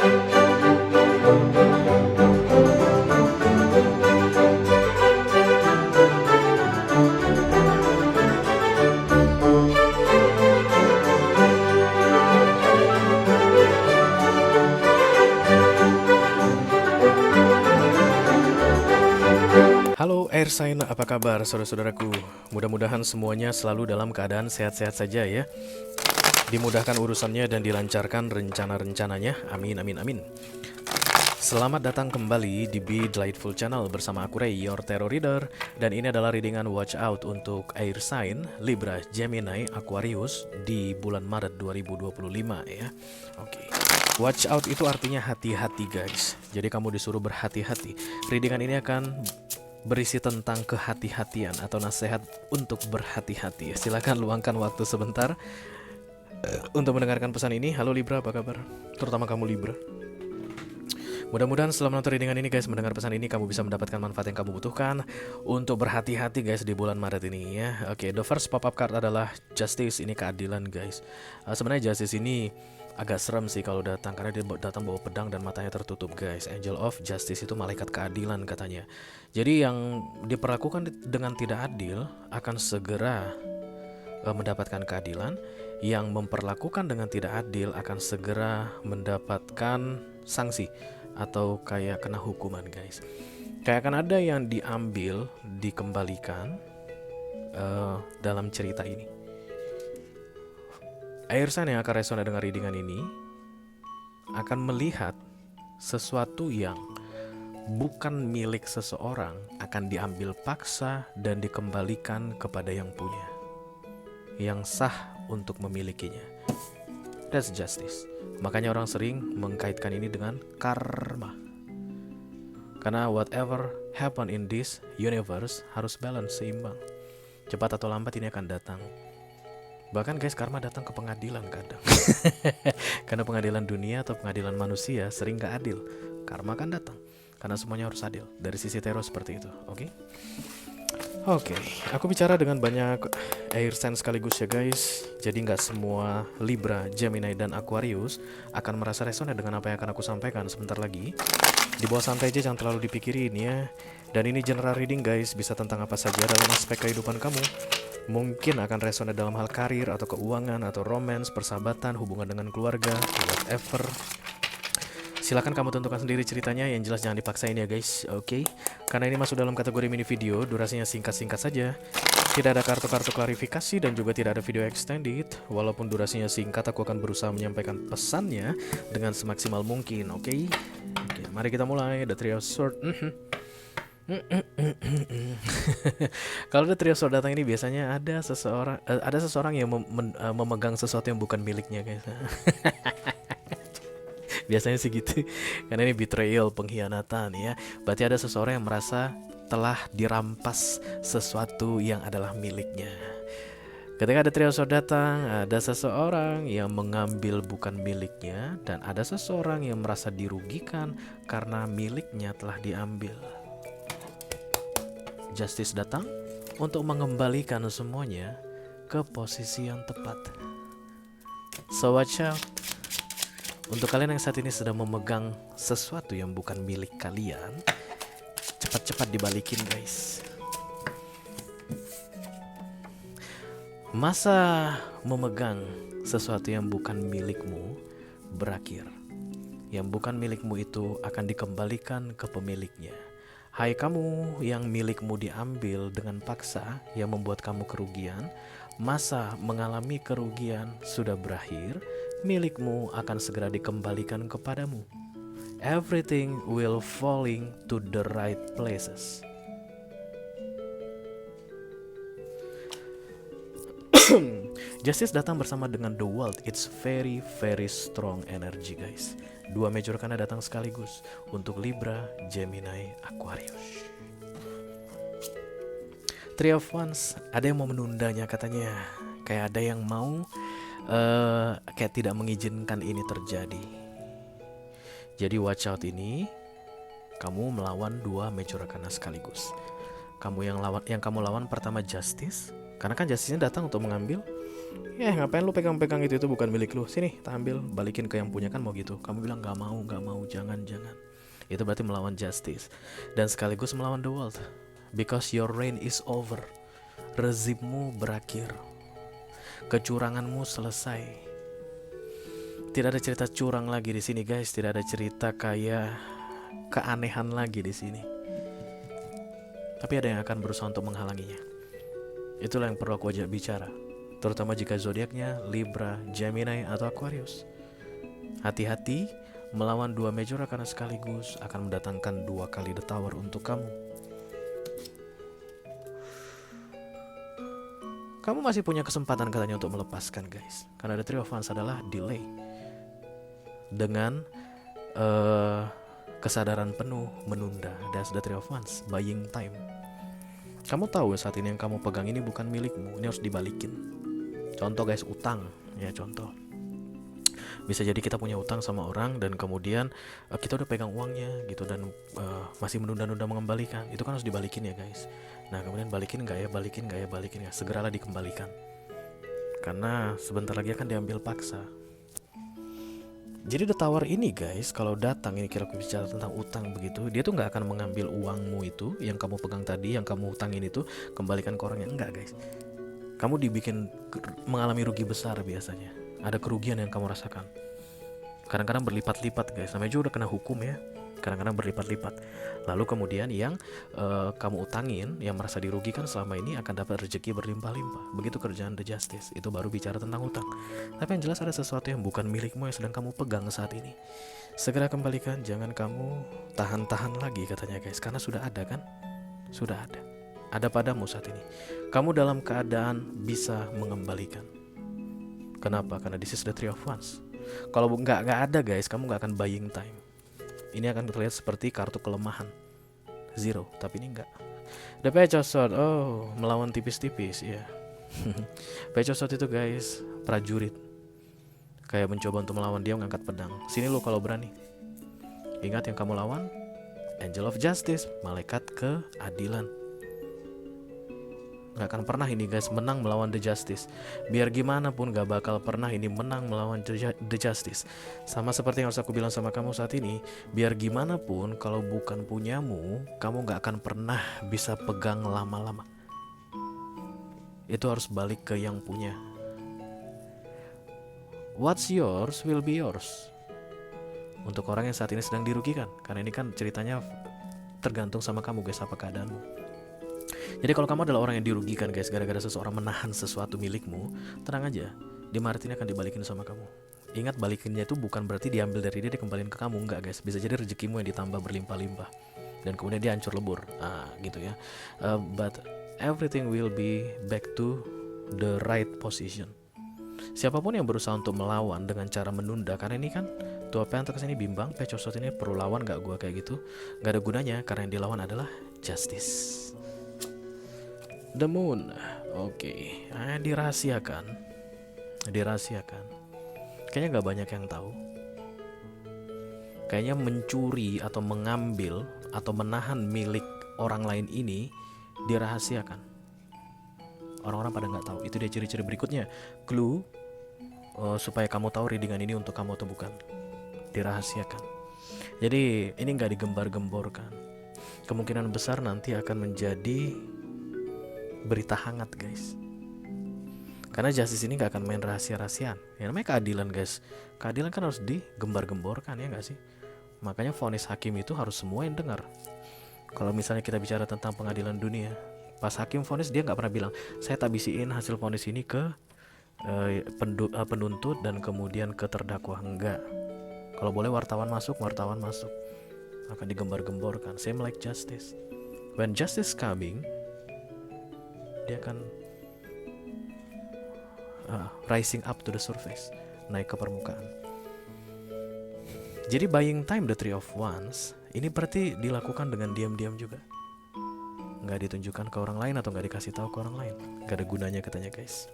Halo Air Sign, apa kabar saudara-saudaraku? Mudah-mudahan semuanya selalu dalam keadaan sehat-sehat saja ya. Dimudahkan urusannya dan dilancarkan rencana-rencananya. Amin, amin, amin. Selamat datang kembali di Be Delightful Channel bersama aku Ray, your tarot reader. Dan ini adalah readingan watch out untuk Air Sign, Libra, Gemini, Aquarius di bulan Maret 2025 ya. Oke. Watch out itu artinya hati-hati guys. Jadi kamu disuruh berhati-hati. Readingan ini akan berisi tentang kehati-hatian atau nasihat untuk berhati-hati. Silakan luangkan waktu sebentar untuk mendengarkan pesan ini. Halo Libra, apa kabar? Terutama kamu Libra. Mudah-mudahan setelah menonton readingan ini guys, mendengar pesan ini kamu bisa mendapatkan manfaat yang kamu butuhkan untuk berhati-hati guys di bulan Maret ini ya. Oke, the first pop-up card adalah Justice. Ini keadilan guys. Sebenarnya Justice ini agak serem sih kalau datang, karena dia datang bawa pedang dan matanya tertutup guys. Angel of Justice itu malaikat keadilan katanya. Jadi yang diperlakukan dengan tidak adil akan segera mendapatkan keadilan. Yang memperlakukan dengan tidak adil akan segera mendapatkan sanksi atau kayak kena hukuman guys. Kayak akan ada yang diambil, dikembalikan dalam cerita ini. Air sign yang akan resonate dengan readingan ini akan melihat sesuatu yang bukan milik seseorang akan diambil paksa dan dikembalikan kepada yang punya, yang sah untuk memilikinya. That's justice. Makanya orang sering mengkaitkan ini dengan karma. Karena whatever happen in this universe harus balance, seimbang. Cepat atau lambat ini akan datang. Bahkan guys, karma datang ke pengadilan kadang. Karena pengadilan dunia atau pengadilan manusia sering gak adil. Karma akan datang karena semuanya harus adil. Dari sisi tarot seperti itu. Oke, aku bicara dengan banyak air sign sekaligus ya guys. Jadi gak semua Libra, Gemini, dan Aquarius akan merasa resonate dengan apa yang akan aku sampaikan sebentar lagi. Di bawah santai aja, jangan terlalu dipikirin ya. Dan ini general reading guys, bisa tentang apa saja dalam aspek kehidupan kamu. Mungkin akan resonate dalam hal karir atau keuangan atau romance, persahabatan, hubungan dengan keluarga, whatever. Silakan kamu tentukan sendiri ceritanya, yang jelas jangan dipaksain ya guys. Oke. Karena ini masuk dalam kategori mini video, durasinya singkat-singkat saja. Tidak ada kartu-kartu klarifikasi dan juga tidak ada video extended. Walaupun durasinya singkat, aku akan berusaha menyampaikan pesannya dengan semaksimal mungkin. Oke, mari kita mulai. The Three of Swords. Kalau The Three of Swords datang ini biasanya ada seseorang yang memegang sesuatu yang bukan miliknya guys. Biasanya sih gitu. Karena ini betrayal, pengkhianatan ya. Berarti ada seseorang yang merasa telah dirampas sesuatu yang adalah miliknya. Ketika ada Three of Swords datang, ada seseorang yang mengambil bukan miliknya, dan ada seseorang yang merasa dirugikan karena miliknya telah diambil. Justice datang untuk mengembalikan semuanya ke posisi yang tepat. So watch out. Untuk kalian yang saat ini sedang memegang sesuatu yang bukan milik kalian, cepat-cepat dibalikin guys. Masa memegang sesuatu yang bukan milikmu berakhir. Yang bukan milikmu itu akan dikembalikan ke pemiliknya. Hai kamu yang milikmu diambil dengan paksa, yang membuat kamu kerugian, masa mengalami kerugian sudah berakhir. Milikmu akan segera dikembalikan kepadamu. Everything will falling to the right places. Justice datang bersama dengan the world. It's very very strong energy guys. Dua major karena datang sekaligus untuk Libra, Gemini, Aquarius. Three of Wands, ada yang mau menundanya katanya. Kayak ada yang mau kayak tidak mengizinkan ini terjadi. Jadi watch out ini, kamu melawan dua major arcana sekaligus. Yang kamu lawan pertama Justice, karena kan Justice-nya datang untuk mengambil. Ngapain lu pegang-pegang itu bukan milik lu. Sini, tak ambil, balikin ke yang punya, kan mau gitu. Kamu bilang nggak mau, jangan. Itu berarti melawan justice dan sekaligus melawan the world. Because your reign is over. Rezimmu berakhir. Kecuranganmu selesai. Tidak ada cerita curang lagi di sini, guys. Tidak ada cerita kayak keanehan lagi di sini. Tapi ada yang akan berusaha untuk menghalanginya. Itulah yang perlu aku ajak bicara. Terutama jika zodiaknya Libra, Gemini, atau Aquarius. Hati-hati melawan dua major karena sekaligus akan mendatangkan 2 kali the tower untuk kamu. Kamu masih punya kesempatan katanya untuk melepaskan, guys. Karena the Three of Wands adalah delay. Dengan kesadaran penuh menunda. That's the Three of Wands, buying time. Kamu tahu saat ini yang kamu pegang ini bukan milikmu, ini harus dibalikin. Contoh guys, utang. Ya contoh, bisa jadi kita punya utang sama orang dan kemudian kita udah pegang uangnya gitu dan masih menunda-nunda mengembalikan. Itu kan harus dibalikin ya guys. Nah kemudian balikin nggak ya, segeralah dikembalikan. Karena sebentar lagi akan diambil paksa. Jadi the tower ini guys, kalau datang ini kira-kira bicara tentang utang begitu, dia tuh nggak akan mengambil uangmu itu yang kamu pegang tadi, yang kamu utangin itu, kembalikan ke orangnya. Enggak guys, kamu dibikin mengalami rugi besar biasanya. Ada kerugian yang kamu rasakan. Kadang-kadang berlipat-lipat guys. Namanya juga udah kena hukum ya. Kadang-kadang berlipat-lipat. Lalu kemudian yang kamu utangin, yang merasa dirugikan selama ini akan dapat rezeki berlimpah-limpah. Begitu kerjaan the justice. Itu baru bicara tentang utang. Tapi yang jelas ada sesuatu yang bukan milikmu yang sedang kamu pegang saat ini. Segera kembalikan, jangan kamu tahan-tahan lagi katanya guys. Karena sudah ada kan? Sudah ada. Ada padamu saat ini. Kamu dalam keadaan bisa mengembalikan. Kenapa? Karena this is the Three of Wands. Kalau nggak ada guys, kamu nggak akan buying time. Ini akan terlihat seperti kartu kelemahan, zero. Tapi ini enggak. The Page of Swords, melawan tipis-tipis ya. Page of Swords itu guys, prajurit. Kayak mencoba untuk melawan dia mengangkat pedang. Sini lo kalau berani. Ingat yang kamu lawan, Angel of Justice, malaikat keadilan. Gak akan pernah ini guys menang melawan the justice. Biar gimana pun gak bakal pernah ini menang melawan the justice. Sama seperti yang harus aku bilang sama kamu saat ini. Biar gimana pun kalau bukan punyamu, kamu gak akan pernah bisa pegang lama-lama. Itu harus balik ke yang punya. What's yours will be yours. Untuk orang yang saat ini sedang dirugikan. Karena ini kan ceritanya tergantung sama kamu guys, apa keadaanmu. Jadi kalau kamu adalah orang yang dirugikan guys, gara-gara seseorang menahan sesuatu milikmu, tenang aja, di Maret ini akan dibalikin sama kamu. Ingat, balikinnya itu bukan berarti diambil dari dia dikembalikan ke kamu, enggak guys. Bisa jadi rezekimu yang ditambah berlimpah-limpah dan kemudian dia hancur lebur, gitu ya. But everything will be back to the right position. Siapapun yang berusaha untuk melawan dengan cara menunda, karena ini kan Two of Pentacles ini bimbang, Page of Swords ini perlu lawan, gak gua kayak gitu, gak ada gunanya karena yang dilawan adalah justice. The Moon, oke. Dirahasiakan. Kayaknya nggak banyak yang tahu. Kayaknya mencuri atau mengambil atau menahan milik orang lain ini dirahasiakan. Orang-orang pada nggak tahu. Itu dia ciri-ciri berikutnya. Clue supaya kamu tahu readingan ini untuk kamu atau bukan. Dirahasiakan. Jadi ini nggak digembar-gemborkan. Kemungkinan besar nanti akan menjadi berita hangat guys. Karena justice ini gak akan main rahasia-rahasiaan. Ya namanya keadilan guys. Keadilan kan harus digembar-gemborkan ya gak sih? Makanya vonis hakim itu harus semua yang dengar. Kalau misalnya kita bicara tentang pengadilan dunia, pas hakim vonis dia gak pernah bilang, saya tak bisiin hasil vonis ini ke penuntut dan kemudian ke terdakwa. Enggak. Kalau boleh wartawan masuk. Akan digembar-gemborkan. Same like justice. When justice coming, dia akan rising up to the surface, naik ke permukaan. Jadi buying time the Three of Wands ini berarti dilakukan dengan diam-diam juga, nggak ditunjukkan ke orang lain atau nggak dikasih tahu ke orang lain. Nggak ada gunanya katanya guys.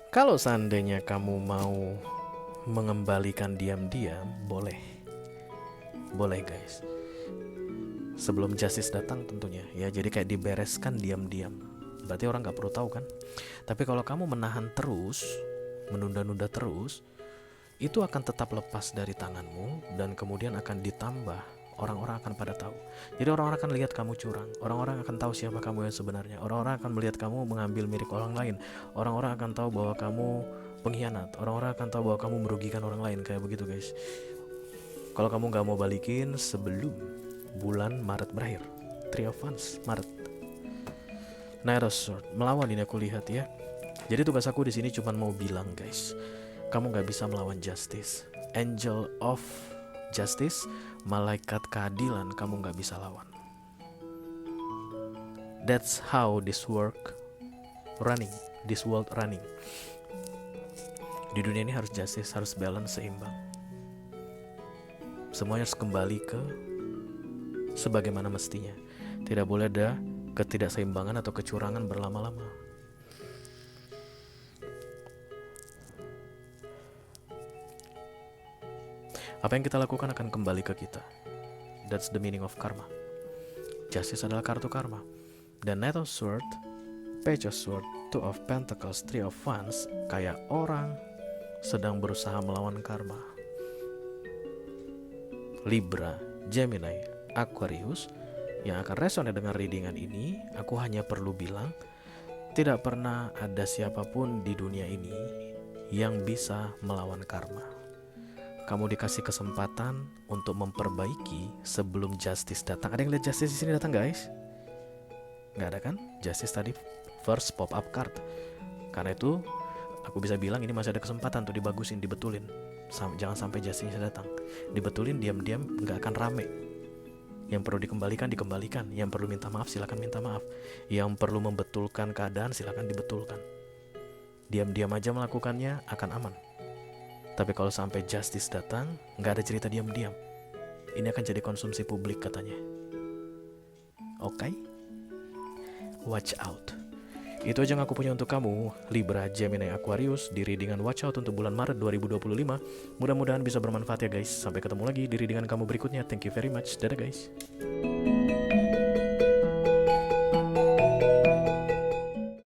Kalau seandainya kamu mau mengembalikan diam-diam, boleh guys. Sebelum justice datang tentunya ya, jadi kayak dibereskan diam-diam. berarti orang gak perlu tahu kan. Tapi kalau kamu menahan terus, menunda-nunda terus, itu akan tetap lepas dari tanganmu dan kemudian akan ditambah. Orang-orang akan pada tahu. Jadi orang-orang akan lihat kamu curang. Orang-orang akan tahu siapa kamu yang sebenarnya. Orang-orang akan melihat kamu mengambil milik orang lain. Orang-orang akan tahu bahwa kamu pengkhianat. Orang-orang akan tahu bahwa kamu merugikan orang lain. Kayak begitu guys. Kalau kamu gak mau balikin sebelum bulan Maret berakhir, Three of Wands Maret. Knight of Swords melawan ini aku lihat ya. Jadi tugas aku di sini cuma mau bilang guys, kamu gak bisa melawan justice. Angel of Justice, malaikat keadilan, kamu gak bisa lawan. That's how this world running. Di dunia ini harus justice, harus balance, seimbang. Semuanya harus kembali ke sebagaimana mestinya. Tidak boleh ada ketidakseimbangan atau kecurangan berlama-lama. Apa yang kita lakukan akan kembali ke kita. That's the meaning of karma. Justice adalah kartu karma. Dan Knight of Swords, Page of Swords, Two of Pentacles, Three of Wands, kayak orang sedang berusaha melawan karma. Libra, Gemini, Aquarius yang akan resonate dengan readingan ini, aku hanya perlu bilang, tidak pernah ada siapapun di dunia ini yang bisa melawan karma. Kamu dikasih kesempatan untuk memperbaiki sebelum justice datang. Ada yang lihat justice di sini datang guys? Nggak ada kan? Justice tadi first pop up card. Karena itu aku bisa bilang ini masih ada kesempatan untuk dibagusin, dibetulin. Jangan sampai justice datang. Dibetulin diam-diam nggak akan rame. Yang perlu dikembalikan, dikembalikan. Yang perlu minta maaf, silakan minta maaf. Yang perlu membetulkan keadaan, silakan dibetulkan. Diam-diam aja melakukannya akan aman. Tapi kalau sampai justice datang, nggak ada cerita diam-diam. Ini akan jadi konsumsi publik katanya. Oke? Watch out. Itu aja yang aku punya untuk kamu, Libra, Gemini, Aquarius, di readingan Watch Out untuk bulan Maret 2025. Mudah-mudahan bisa bermanfaat ya guys. Sampai ketemu lagi di readingan kamu berikutnya. Thank you very much. Dadah guys.